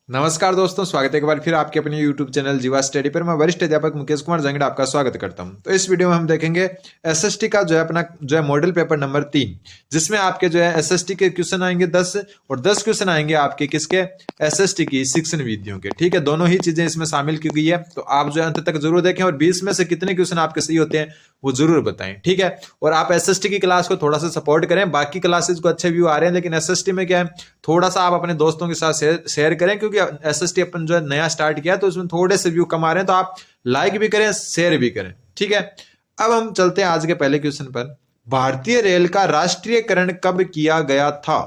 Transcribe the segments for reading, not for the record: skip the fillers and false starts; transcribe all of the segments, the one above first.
नमस्कार दोस्तों, स्वागत है एक बार फिर आपके अपने YouTube चैनल जीवा स्टडी पर। मैं वरिष्ठ अध्यापक मुकेश कुमार जंगड़ आपका स्वागत करता हूं। तो इस वीडियो में हम देखेंगे एसएसटी का अपना मॉडल पेपर नंबर 3, जिसमें आपके एसएसटी के क्वेश्चन आएंगे 10 और 10 क्वेश्चन आएंगे आपके किसके, एसएसटी की शिक्षण विधियों के। ठीक है, दोनों ही चीजें इसमें शामिल की गई है, तो आप अंत तक जरूर देखें और 20 में से कितने क्वेश्चन आपके सही होते हैं वो जरूर बताएं। ठीक है, और आप एसएसटी की क्लास को थोड़ा सा सपोर्ट करें। बाकी क्लासेस को अच्छे व्यू आ रहे हैं, लेकिन एसएसटी में क्या है, थोड़ा सा आप अपने दोस्तों के साथ शेयर करें, क्योंकि एसएसटी अपन नया स्टार्ट किया तो उसमें थोड़े से व्यू कम आ रहे हैं, तो आप लाइक भी करें, शेयर भी करें। ठीक है, अब हम चलते हैं आज के पहले क्वेश्चन पर। भारतीय रेल का राष्ट्रीयकरण कब किया गया था?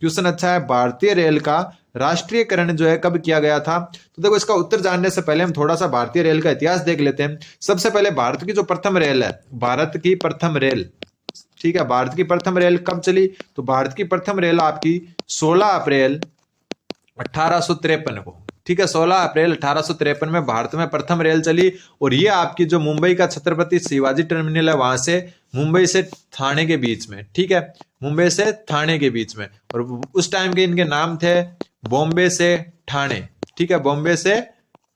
क्वेश्चन अच्छा है, भारतीय रेल का राष्ट्रीयकरण कब किया गया था? तो देखो, इसका उत्तर जानने से पहले हम थोड़ा सा भारतीय रेल का इतिहास देख लेते हैं। सबसे पहले भारत की जो प्रथम रेल है, भारत की प्रथम रेल, ठीक है, भारत की प्रथम रेल कब चली? तो भारत की प्रथम रेल आपकी 16 अप्रैल 1853 को, ठीक है, 16 अप्रैल 1853 में भारत में प्रथम रेल चली। और ये आपकी जो मुंबई का छत्रपति शिवाजी टर्मिनल है, वहां से मुंबई से थाने के बीच में, ठीक है, मुंबई से थाने के बीच में। और उस टाइम के इनके नाम थे बॉम्बे से ठाणे, ठीक है, बॉम्बे से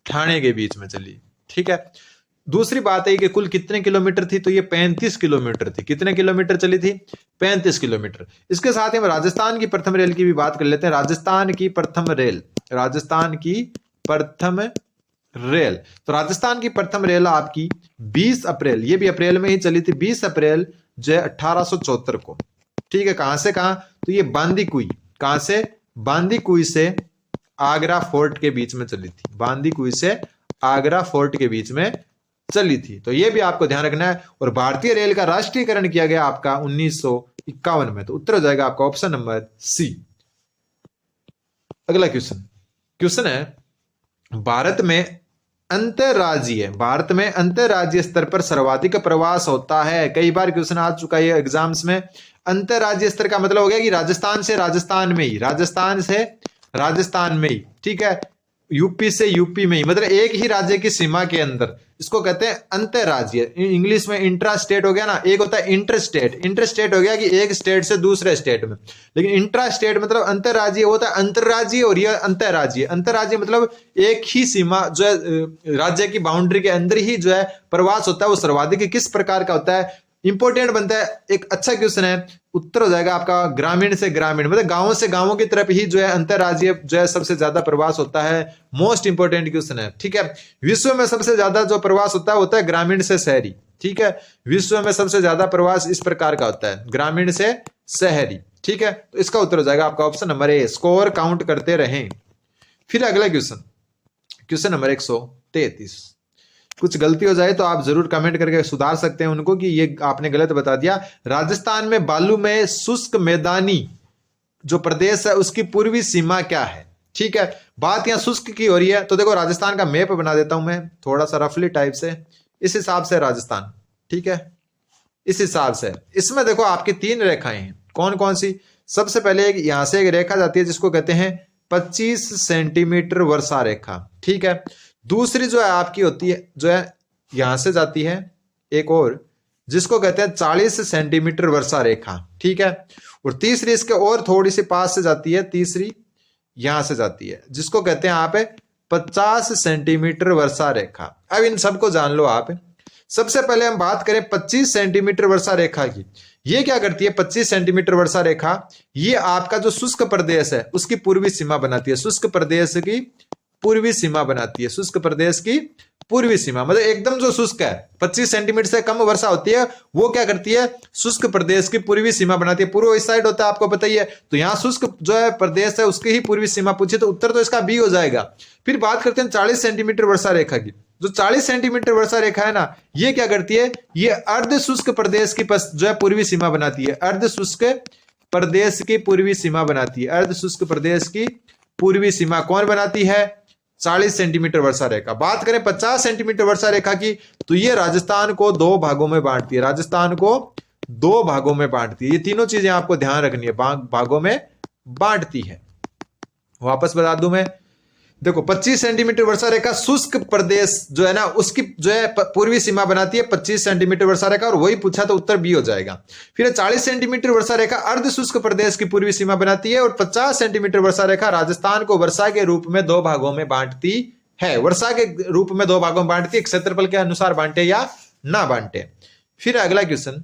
ठाणे के बीच में चली। ठीक है, दूसरी बात है कि कुल कितने किलोमीटर थी? तो ये 35 किलोमीटर थी। कितने किलोमीटर चली थी? 35 किलोमीटर। इसके साथ ही हम राजस्थान की प्रथम रेल की भी बात कर लेते हैं। राजस्थान की प्रथम रेल, राजस्थान की प्रथम रेल, तो राजस्थान की प्रथम रेल आपकी 20 अप्रैल, ये भी अप्रैल में ही चली थी, 20 अप्रैल 1874 को। ठीक है, कहां से कहां? तो ये बांदीकुई, कहां से? बांदीकुई से आगरा फोर्ट के बीच में चली थी। बांदीकुई से आगरा फोर्ट के बीच में चली थी, तो यह भी आपको ध्यान रखना है। और भारतीय रेल का राष्ट्रीयकरण किया गया आपका 1951 में। तो उत्तर हो जाएगा आपका ऑप्शन नंबर सी। अगला क्वेश्चन है, भारत में अंतरराज्यीय स्तर पर सर्वाधिक प्रवास होता है। कई बार क्वेश्चन आ चुका है एग्जाम्स में। अंतरराज्यीय स्तर का मतलब हो गया कि राजस्थान से राजस्थान में ही, राजस्थान से राजस्थान में ही, ठीक है, यूपी से यूपी में ही, मतलब एक ही राज्य की सीमा के अंदर, इसको कहते हैं अंतरराज्यीय। इंग्लिश में इंट्रा स्टेट हो गया ना, एक होता है इंटर स्टेट। इंटर स्टेट हो गया कि एक स्टेट से दूसरे स्टेट में, लेकिन इंट्रा स्टेट मतलब अंतरराज्यीय होता है अंतरराज्यीय, और यह अंतरराज्यीय। अंतरराज्यीय मतलब एक ही सीमा राज्य की बाउंड्री के अंदर ही प्रवास होता है, वो सर्वाधिक किस प्रकार का होता है? इंपॉर्टेंट बनता है, एक अच्छा क्वेश्चन है। उत्तर हो जाएगा आपका ग्रामीण से ग्रामीण, मतलब गांवों से गांवों की तरफ ही अंतरराज्यीय सबसे ज्यादा प्रवास होता है। मोस्ट इंपॉर्टेंट क्वेश्चन है। ठीक है, विश्व में सबसे ज्यादा जो प्रवास होता है ग्रामीण से शहरी। ठीक है, विश्व में सबसे ज्यादा प्रवास इस प्रकार का होता है, ग्रामीण से शहरी। ठीक है, तो इसका उत्तर हो जाएगा आपका option number A, score count करते रहें। फिर अगला क्वेश्चन नंबर 133। कुछ गलती हो जाए तो आप जरूर कमेंट करके सुधार सकते हैं उनको कि ये आपने गलत बता दिया। राजस्थान में बालू में शुष्क मैदानी जो प्रदेश है उसकी पूर्वी सीमा क्या है? ठीक है, बात यहां शुष्क की हो रही है, तो देखो राजस्थान का मैप बना देता हूं मैं थोड़ा सा रफली टाइप से, इस हिसाब से राजस्थान, ठीक है, इस हिसाब से। इसमें देखो आपकी 3 रेखाएं हैं, कौन कौन सी? सबसे पहले यहां से एक रेखा जाती है जिसको कहते हैं 25 सेंटीमीटर वर्षा रेखा। ठीक है, दूसरी आपकी होती है यहां से जाती है एक और, जिसको कहते हैं 40 सेंटीमीटर वर्षा रेखा। ठीक है, और तीसरी इसके और थोड़ी सी पास से जाती है, तीसरी यहां से जाती है, जिसको कहते हैं आप 50 सेंटीमीटर वर्षा रेखा। अब इन सबको जान लो आप। सबसे पहले हम बात करें 25 सेंटीमीटर वर्षा रेखा की। ये क्या करती है? 25 सेंटीमीटर वर्षा रेखा ये आपका जो शुष्क प्रदेश है उसकी पूर्वी सीमा बनाती है। शुष्क प्रदेश की पूर्वी सीमा बनाती है, शुष्क प्रदेश की पूर्वी सीमा, मतलब एकदम जो शुष्क है, 25 सेंटीमीटर से कम वर्षा होती है, वो क्या करती है? शुष्क प्रदेश की पूर्वी सीमा बनाती है। पूर्व इस साइड होता है, आपको पता ही है, तो यहां शुष्क प्रदेश है उसकी ही पूर्वी सीमा पूछी, तो उत्तर तो इसका बी हो जाएगा। फिर बात करते हैं 40 सेंटीमीटर वर्षा रेखा की। जो 40 सेंटीमीटर वर्षा रेखा है ना, ये क्या करती है? ये अर्ध शुष्क प्रदेश की पूर्वी सीमा बनाती है। अर्ध शुष्क प्रदेश की पूर्वी सीमा बनाती है। अर्ध शुष्क प्रदेश की पूर्वी सीमा कौन बनाती है? 40 सेंटीमीटर वर्षा रेखा। बात करें 50 सेंटीमीटर वर्षा रेखा की, तो ये राजस्थान को 2 भागों में बांटती है। राजस्थान को 2 भागों में बांटती है। ये तीनों चीजें आपको ध्यान रखनी है, भागों में बांटती है। वापस बता दूं मैं, देखो 25 सेंटीमीटर वर्षा रेखा शुष्क प्रदेश जो है ना उसकी जो है पूर्वी सीमा बनाती है 25 सेंटीमीटर वर्षा रेखा, और वही पूछा तो उत्तर बी हो जाएगा। फिर 40 सेंटीमीटर वर्षा रेखा अर्ध शुष्क प्रदेश की पूर्वी सीमा बनाती है, और 50 सेंटीमीटर वर्षा रेखा राजस्थान को वर्षा के रूप में 2 भागों में बांटती है। वर्षा के रूप में 2 भागों में बांटती है, क्षेत्रफल के अनुसार बांटे या ना बांटे। फिर अगला क्वेश्चन,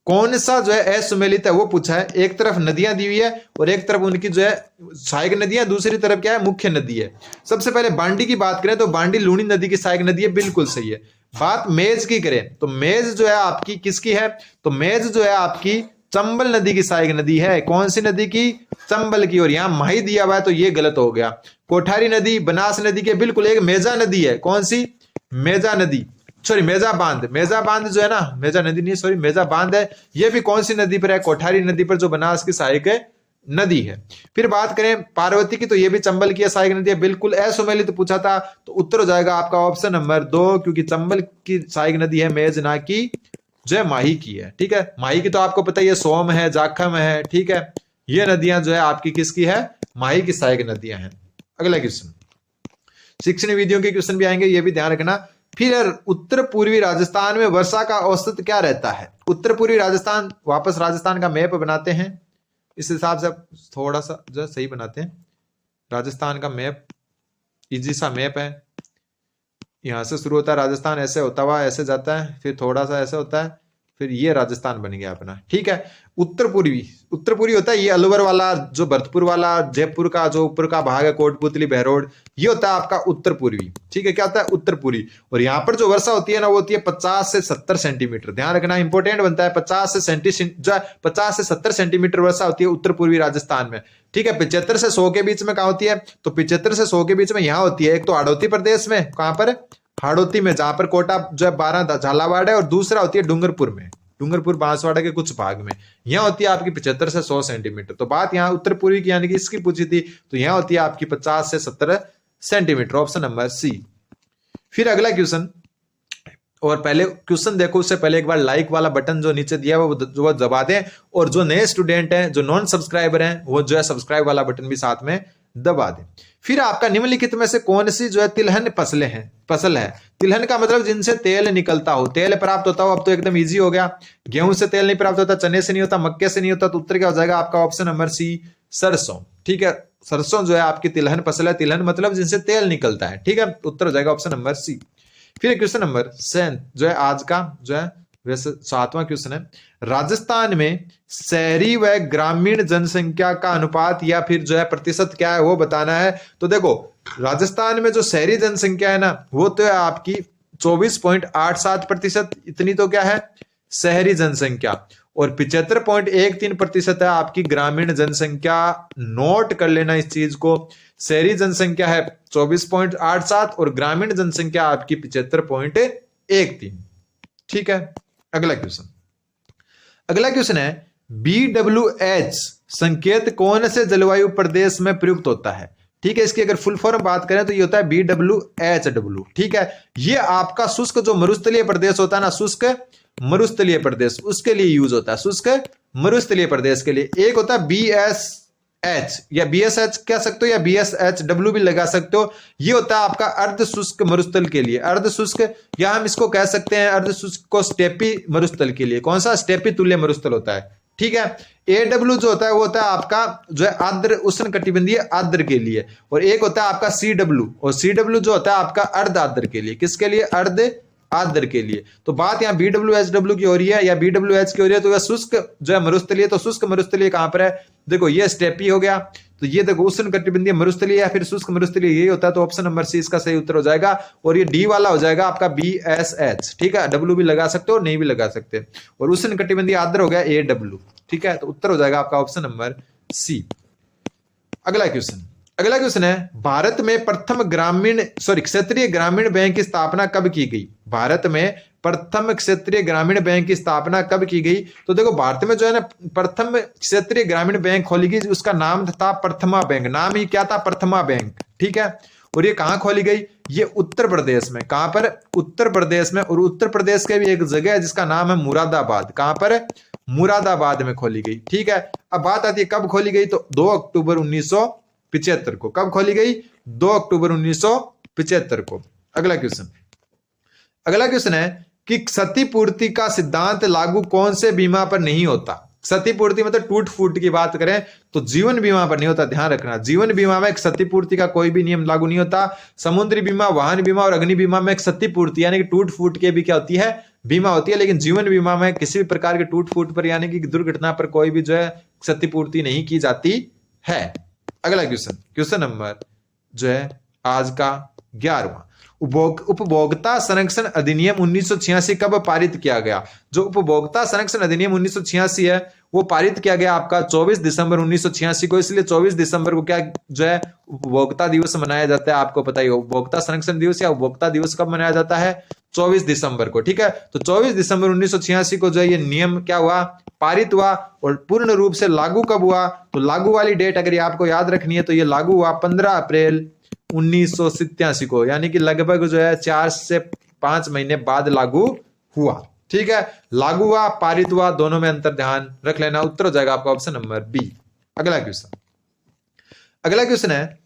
कौन सा जो है असुमेलित है वो पूछा है। एक तरफ नदियां दी हुई है और एक तरफ उनकी जो है सहायक नदियां, दूसरी तरफ क्या है मुख्य नदी है। सबसे पहले बांडी की बात करें तो बांडी लूणी नदी की सहायक नदी है, बिल्कुल सही है। बात मेज की करें तो मेज जो है आपकी किसकी है, तो मेज जो है आपकी चंबल नदी की सहायक नदी है। कौन सी नदी की, चंबल की, और यहां माही दिया हुआ है तो ये गलत हो गया। कोठारी नदी बनास नदी के बिल्कुल एक मेजा नदी है, कौन सी, मेजा नदी, सॉरी मेजा बांध, मेजा बांध जो है ना, मेजा नदी नहीं सॉरी मेजा बांध है, ये भी कौन सी नदी पर है, कोठारी नदी पर, जो बनास की सहायक नदी है। फिर बात करें पार्वती की तो ये भी चंबल की सहायक नदी है, बिल्कुल असुमेलित तो पूछा था तो उत्तर हो जाएगा आपका ऑप्शन नंबर 2, क्योंकि चंबल की सहायक नदी है मेज, ना की जो है माही की है। ठीक है, माही की तो आपको पता ही है, सोम है, जाखम है, ठीक है, ये नदियां जो है आपकी किसकी है, माही की सहायक नदियां हैं। अगला क्वेश्चन, शिक्षण विधियों के क्वेश्चन भी आएंगे, ये भी ध्यान रखना। फिर उत्तर पूर्वी राजस्थान में वर्षा का औसत क्या रहता है। उत्तर पूर्वी राजस्थान, वापस राजस्थान का मैप बनाते हैं, इस हिसाब से थोड़ा सा जो सही बनाते हैं। राजस्थान का मैप, इजी सा मैप है, यहां से शुरू होता है राजस्थान, ऐसे होता हुआ ऐसे जाता है, फिर थोड़ा सा ऐसे होता है, फिर ये राजस्थान बन गया अपना। ठीक है, उत्तर पूर्वी होता है ये अलवर वाला, जो भरतपुर वाला, जयपुर का जो ऊपर का भाग है, कोटपुतली, बहरोड, ये होता है आपका उत्तर पूर्वी। ठीक है, क्या होता है, उत्तर पूर्वी। और यहाँ पर जो वर्षा होती है ना वो होती है 50 से 70 सेंटीमीटर, ध्यान रखना इंपॉर्टेंट बनता है। 50 से 70 सेंटीमीटर वर्षा होती है उत्तर पूर्वी राजस्थान में। ठीक है, 75 से 100 के बीच में कहाँ होती है, तो 75 से 100 के बीच में यहाँ होती है। एक तो हाड़ौती प्रदेश में, कहां पर, हाड़ौती में, जहां पर कोटा जो है 12 झालावाड़ है, और दूसरा होती है डूंगरपुर में, डूंगरपुर बांसवाड़ा के कुछ भाग में, यहां होती है आपकी 75 से 100 सेंटीमीटर। तो बात यहां उत्तर पूर्वी की यानी कि इसकी पूछी थी, तो यहां होती है आपकी 50 से 70 सेंटीमीटर, ऑप्शन नंबर सी। फिर अगला क्वेश्चन, और पहले क्वेश्चन देखो उससे पहले एक बार लाइक वाला बटन जो नीचे दिया है वो दबा दें, और जो नए स्टूडेंट हैं, जो नॉन सब्सक्राइबर हैं, वो जो है सब्सक्राइब वाला बटन भी साथ में दबा दें। फिर आपका निम्नलिखित में से कौन सी जो है तिलहन फसल है। तिलहन का मतलब जिनसे तेल निकलता हो, तेल प्राप्त होता हो। अब तो एकदम इजी हो गया, गेहूं से तेल नहीं प्राप्त होता, चने से नहीं होता, मक्के से नहीं होता, तो उत्तर क्या हो जाएगा आपका ऑप्शन नंबर सी, सरसों। ठीक है, सरसों जो है आपकी तिलहन फसल है, तिलहन मतलब जिनसे तेल निकलता है। ठीक है, उत्तर हो जाएगा ऑप्शन नंबर सी। फिर क्वेश्चन नंबर 7 जो है आज का जो है वैसे 7वां क्वेश्चन है, राजस्थान में शहरी व ग्रामीण जनसंख्या का अनुपात या फिर जो है प्रतिशत क्या है वो बताना है। तो देखो राजस्थान में जो शहरी जनसंख्या है ना वो तो है आपकी 24.87%, इतनी तो क्या है शहरी जनसंख्या, और 75.13% है आपकी ग्रामीण जनसंख्या। नोट कर लेना इस चीज को, शहरी जनसंख्या है 24.87 और ग्रामीण जनसंख्या आपकी 75.13। ठीक है, अगला क्वेश्चन है BWH संकेत कौन से जलवायु प्रदेश में प्रयुक्त होता है। ठीक है, इसकी अगर फुल फॉर्म बात करें तो ये होता है BWHW। ठीक है, ये आपका शुष्क जो मरुस्थलीय प्रदेश होता है ना, शुष्क मरुस्थलीय प्रदेश, उसके लिए यूज होता है, शुष्क मरुस्थलीय प्रदेश के लिए। एक होता है BSH या BSH कह सकते हो, या BSHW भी लगा सकते हो। ये होता है आपका अर्ध शुष्क मरुस्थल के लिए, अर्ध शुष्क, या हम इसको कह सकते हैं अर्ध शुष्क को स्टेपी मरुस्थल के लिए। कौन सा, स्टेपी तुल्य मरुस्थल होता है। ठीक है, AW जो होता है वो होता है आपका जो है आर्द्र उष्ण कटिबंधीय आर्द्र के लिए, और एक होता है आपका CW, और CW जो होता है आपका अर्ध आर्द्र के लिए। किसके लिए, अर्ध आर्द्र के लिए। तो बात यहाँ BWHW की हो रही है या BWH की हो रही है, तो यह शुष्क जो है मरुस्थलीय, तो शुष्क मरुस्थलीय कहां पर है, देखो ये स्टेपी हो गया, तो ये देखो उष्ण कटिबंधीय मरुस्थलीय या फिर शुष्क मरुस्थलीय यही होता है, तो ऑप्शन नंबर सी इसका सही उत्तर हो जाएगा। और ये डी वाला हो जाएगा आपका BSH। ठीक है, W भी लगा सकते हो, नहीं भी लगा सकते, और उष्ण कटिबंधीय आर्द्र हो गया AW। ठीक है, तो उत्तर हो जाएगा आपका ऑप्शन नंबर सी। अगला क्वेश्चन है, भारत में प्रथम क्षेत्रीय ग्रामीण बैंक की स्थापना कब की गई। भारत में प्रथम क्षेत्रीय ग्रामीण बैंक की स्थापना कब की गई। तो देखो भारत में जो है ना प्रथम क्षेत्रीय ग्रामीण बैंक खोली गई, उसका नाम था प्रथमा बैंक। नाम ही क्या था, प्रथमा बैंक। ठीक है, और ये कहां खोली गई, ये उत्तर प्रदेश में। कहां पर, उत्तर प्रदेश में, और उत्तर प्रदेश के भी एक जगह है जिसका नाम है मुरादाबाद। कहां पर, मुरादाबाद में खोली गई। ठीक है, अब बात आती है कब खोली गई, तो 2 अक्टूबर 1975 को। कब खोली गई? 2 अक्टूबर 1975 को। अगला क्वेश्चन है कि क्षतिपूर्ति का सिद्धांत लागू कौन से बीमा पर नहीं होता? क्षतिपूर्ति मतलब टूट फूट की बात करें तो जीवन बीमा पर नहीं होता, ध्यान रखना। जीवन बीमा में क्षतिपूर्ति का कोई भी नियम लागू नहीं होता। समुद्री बीमा, वाहन बीमा और अग्नि बीमा में क्षतिपूर्ति यानी कि टूट फूट के भी क्या होती है? बीमा होती है। लेकिन जीवन बीमा में किसी भी प्रकार के टूट फूट पर यानी कि दुर्घटना पर कोई भी जो है क्षतिपूर्ति नहीं की जाती है। अगला क्वेश्चन नंबर जो है आज का 11वां, उपभोक्ता संरक्षण अधिनियम 1986 कब पारित किया गया? जो उपभोक्ता संरक्षण अधिनियम 1986 है वो पारित किया गया आपका 24 दिसंबर 1986 को। इसलिए 24 दिसंबर को क्या जो है उपभोक्ता दिवस मनाया जाता है, आपको पता ही हो। उपभोक्ता संरक्षण दिवस या उपभोक्ता दिवस कब मनाया जाता है? 24 दिसंबर को, ठीक है। तो 24 दिसंबर 1986 को जो है ये नियम क्या हुआ? पारित हुआ। और पूर्ण रूप से लागू कब हुआ? तो लागू वाली डेट अगर ये आपको याद रखनी है तो ये लागू हुआ 15 अप्रैल 1987 को, यानी कि लगभग जो है 4 से 5 महीने बाद लागू हुआ, ठीक है। लागू हुआ, पारित हुआ, दोनों में अंतर ध्यान रख लेना। उत्तर हो जाएगा आपका ऑप्शन नंबर बी। अगला क्वेश्चन है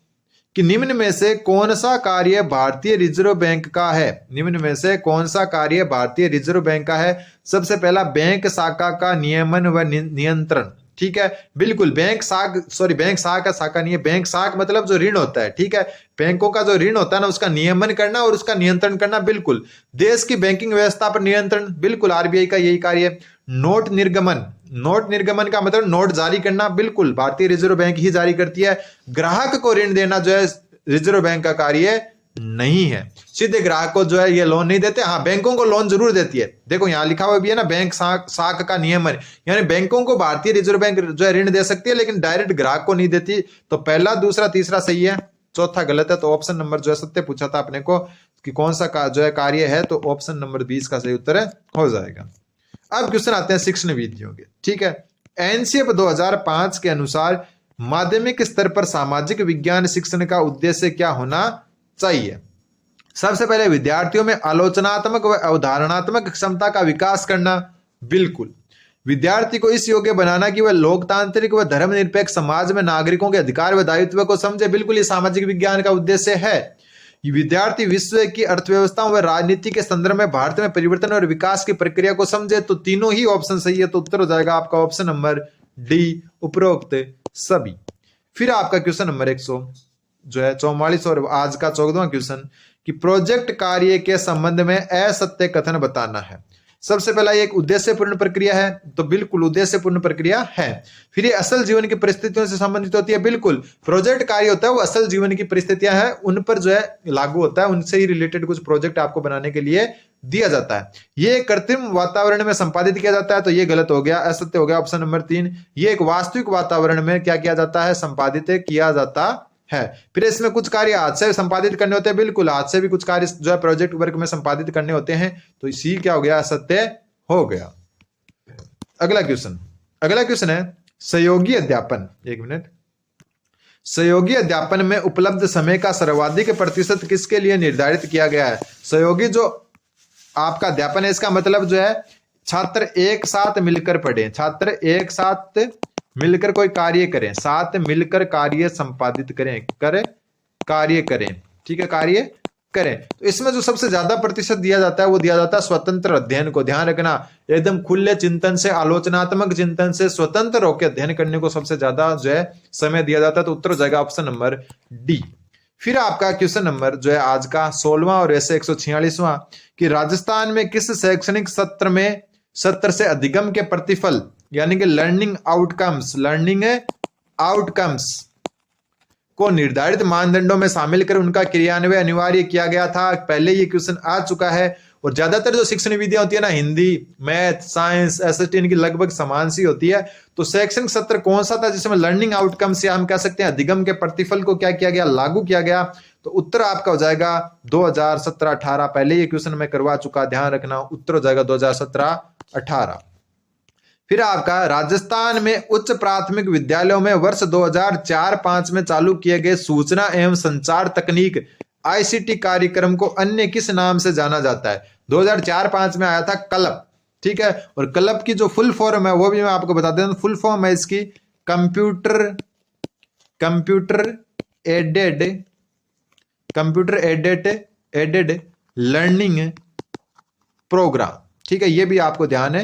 कि निम्न में से कौन सा कार्य भारतीय रिजर्व बैंक का है? निम्न में से कौन सा कार्य भारतीय रिजर्व बैंक का है? सबसे पहला बैंक शाखा का नियमन व नियंत्रण, ठीक है। बिल्कुल, बैंक शाखा नहीं है, बैंक शाख मतलब जो ऋण होता है, ठीक है। बैंकों का जो ऋण होता है ना उसका नियमन करना और उसका नियंत्रण करना, बिल्कुल। देश की बैंकिंग व्यवस्था पर नियंत्रण, बिल्कुल आरबीआई का यही कार्य है। नोट निर्गमन का मतलब नोट जारी करना, बिल्कुल भारतीय रिजर्व बैंक ही जारी करती है। ग्राहक को ऋण देना जो है रिजर्व बैंक का कार्य नहीं है। सीधे ग्राहक को जो है ये लोन नहीं देते। हाँ, बैंकों को लोन जरूर देती है। देखो यहाँ लिखा हुआ भी है ना, बैंक शाख का नियमन, यानी बैंकों को भारतीय रिजर्व बैंक जो है ऋण दे सकती है लेकिन डायरेक्ट ग्राहक को नहीं देती। तो पहला, दूसरा, तीसरा सही है, चौथा गलत है। तो ऑप्शन नंबर जो है सत्य पूछा था अपने को कि कौन सा जो है कार्य है, तो ऑप्शन नंबर 20 का सही उत्तर हो जाएगा। अब क्वेश्चन आते हैं शिक्षण विधियों के, ठीक है। एनसीएफ 2005 के अनुसार माध्यमिक स्तर पर सामाजिक विज्ञान शिक्षण का उद्देश्य क्या होना चाहिए? सबसे पहले विद्यार्थियों में आलोचनात्मक व अवधारणात्मक क्षमता का विकास करना, बिल्कुल। विद्यार्थी को इस योग्य बनाना कि वह लोकतांत्रिक व धर्मनिरपेक्ष समाज में नागरिकों के अधिकार व दायित्व को समझे, बिल्कुल ये सामाजिक विज्ञान का उद्देश्य है। विद्यार्थी विश्व की अर्थव्यवस्थाओं व राजनीति के संदर्भ में भारत में परिवर्तन और विकास की प्रक्रिया को समझे। तो तीनों ही ऑप्शन सही है, तो उत्तर हो जाएगा आपका ऑप्शन नंबर डी, उपरोक्त सभी। फिर आपका क्वेश्चन नंबर 144 और आज का 14वां क्वेश्चन कि प्रोजेक्ट कार्य के संबंध में असत्य कथन बताना है। सबसे पहला एक उद्देश्यपूर्ण प्रक्रिया है, तो बिल्कुल उद्देश्यपूर्ण प्रक्रिया है। फिर ये असल जीवन की परिस्थितियों से संबंधित होती है, बिल्कुल। प्रोजेक्ट कार्य होता है वो असल जीवन की परिस्थितियां हैं उन पर जो है लागू होता है, उनसे ही रिलेटेड कुछ प्रोजेक्ट आपको बनाने के लिए दिया जाता है। ये कृत्रिम वातावरण में संपादित किया जाता है, तो ये गलत हो गया, असत्य हो गया ऑप्शन नंबर 3। ये एक वास्तविक वातावरण में क्या किया जाता है? संपादित किया जाता है। फिर इसमें कुछ कार्य हाथ से संपादित करने होते हैं, बिल्कुल हाथ से भी कुछ कार्य जो है प्रोजेक्ट वर्क में संपादित करने होते हैं, तो इसी क्या हो गया? असत्य हो गया। अगला क्वेश्चन है सहयोगी अध्यापन। एक मिनट। सहयोगी अध्यापन में उपलब्ध समय का सर्वाधिक प्रतिशत किसके लिए निर्धारित किया गया है? सहयोगी जो आपका अध्यापन है इसका मतलब जो है छात्र एक साथ मिलकर पढ़ें, छात्र एक साथ मिलकर कोई कार्य करें, साथ मिलकर कार्य संपादित करें, कार्य करें, ठीक है, कार्य करें। तो इसमें जो सबसे ज्यादा प्रतिशत दिया जाता है वो दिया जाता है स्वतंत्र अध्ययन को। ध्यान रखना, एकदम खुले चिंतन से, आलोचनात्मक चिंतन से स्वतंत्र होकर अध्ययन करने को सबसे ज्यादा जो है समय दिया जाता है, तो उत्तर हो जाएगा ऑप्शन नंबर डी। फिर आपका क्वेश्चन नंबर जो है आज का 16वां और ऐसे 146वां कि राजस्थान में किस शैक्षणिक सत्र से अधिगम के प्रतिफल यानी कि लर्निंग आउटकम्स को निर्धारित मानदंडों में शामिल कर उनका क्रियान्वयन अनिवार्य किया गया था? पहले ये क्वेश्चन आ चुका है। और ज्यादातर जो शिक्षण विधियां होती है ना, हिंदी, मैथ, साइंस, एसएसटी, इनकी लगभग समान सी होती है। तो शैक्षणिक सत्र कौन सा था जिसमें लर्निंग आउटकम्स या हम कह सकते हैं अधिगम के प्रतिफल को क्या किया गया? लागू किया गया। तो उत्तर आपका हो जाएगा 2017-18। पहले ये क्वेश्चन मैं करवा चुका, ध्यान रखना। उत्तर हो जाएगा 2017-18। फिर आपका राजस्थान में उच्च प्राथमिक विद्यालयों में वर्ष 2004-05 में चालू किए गए सूचना एवं संचार तकनीक आईसीटी कार्यक्रम को अन्य किस नाम से जाना जाता है? 2004-05 में आया था कल्प, ठीक है। और कल्प की जो फुल फॉर्म है वो भी मैं आपको बता देता हूं। फुल फॉर्म है इसकी कंप्यूटर एडेड लर्निंग प्रोग्राम। ठीक है, ये भी आपको ध्यान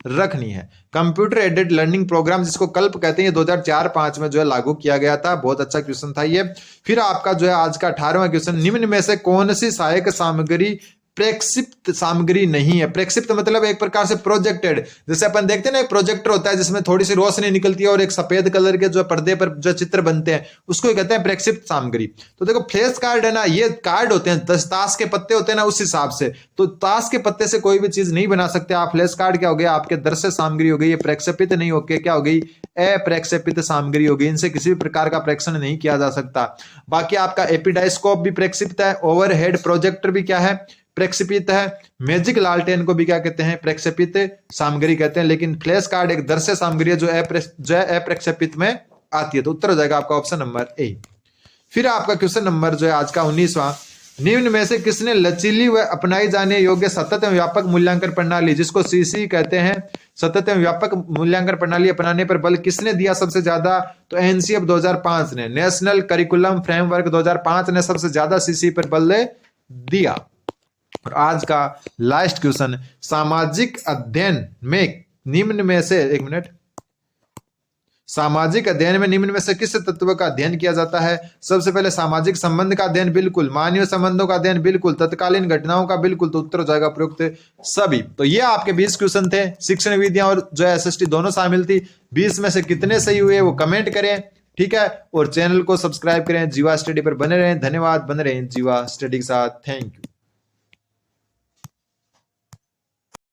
रखनी है। कंप्यूटर एडेड लर्निंग प्रोग्राम, जिसको कल्प कहते हैं, 2004-5 में जो है लागू किया गया था। बहुत अच्छा क्वेश्चन था ये। फिर आपका जो है आज का 18वां क्वेश्चन, निम्न में से कौन सी सहायक सामग्री प्रेक्षिप्त सामग्री नहीं है? प्रेक्षिप्त मतलब एक प्रकार से प्रोजेक्टेड, जैसे अपन देखते हैं ना, एक प्रोजेक्टर होता है जिसमें थोड़ी सी रोशनी निकलती है और एक सफेद कलर के जो पर्दे पर जो चित्र बनते हैं, उसको कहते हैं प्रेक्षिप्त सामग्री। तो देखो फ्लैश कार्ड है ना, ये कार्ड होते हैं, ताश के पत्ते होते हैं ना, उस हिसाब से। तो ताश के पत्ते से कोई भी चीज नहीं बना सकते आप। फ्लैश कार्ड क्या हो गया, आपके दृश्य सामग्री हो गई, ये प्रेक्षेपित नहीं होके क्या हो गई, अप्रेक्षेपित सामग्री हो गई। इनसे किसी भी प्रकार का प्रेक्षण नहीं किया जा सकता। बाकी आपका एपिडाइस्कोप भी प्रेक्षिप्त है, ओवरहेड प्रोजेक्टर भी क्या है, प्रेक्षेपित है। मैजिक लालटेन को भी क्या कहते हैं, प्रेक्षेपित सामग्री कहते हैं। लेकिन फ्लैश कार्ड एक दृश्य सामग्री है जो अप्रेक्षेपित में आती है। तो उत्तर हो जाएगा आपका ऑप्शन नंबर ए। फिर आपका क्वेश्चन नंबर जो है आज का 19वां, निम्न में से किसने लचीली व अपनाई जाने योग्य सतत एवं व्यापक मूल्यांकन प्रणाली, जिसको सीसी कहते हैं, सतत एवं व्यापक मूल्यांकन प्रणाली अपनाने पर बल किसने दिया सबसे ज्यादा? तो एनसीएफ 2005 ने, नेशनल करिकुलम फ्रेमवर्क 2005 ने सबसे ज्यादा सीसी पर बल दिया। और आज का लास्ट क्वेश्चन, सामाजिक अध्ययन में निम्न में से, एक मिनट, सामाजिक अध्ययन में निम्न में से किस तत्व का अध्ययन किया जाता है? सबसे पहले सामाजिक संबंध का अध्ययन बिल्कुल, मानवीय संबंधों का अध्ययन बिल्कुल, तत्कालीन घटनाओं का बिल्कुल। तो उत्तर हो जाएगा प्रयुक्त सभी। तो ये आपके 20 क्वेश्चन थे, शिक्षण विधियां और जो है एसएसटी दोनों शामिल थी। 20 में से कितने सही हुए वो कमेंट करें, ठीक है। और चैनल को सब्सक्राइब करें, जीवा स्टडी पर बने रहें। धन्यवाद, बने रहें जीवा स्टडी के साथ। Thank you.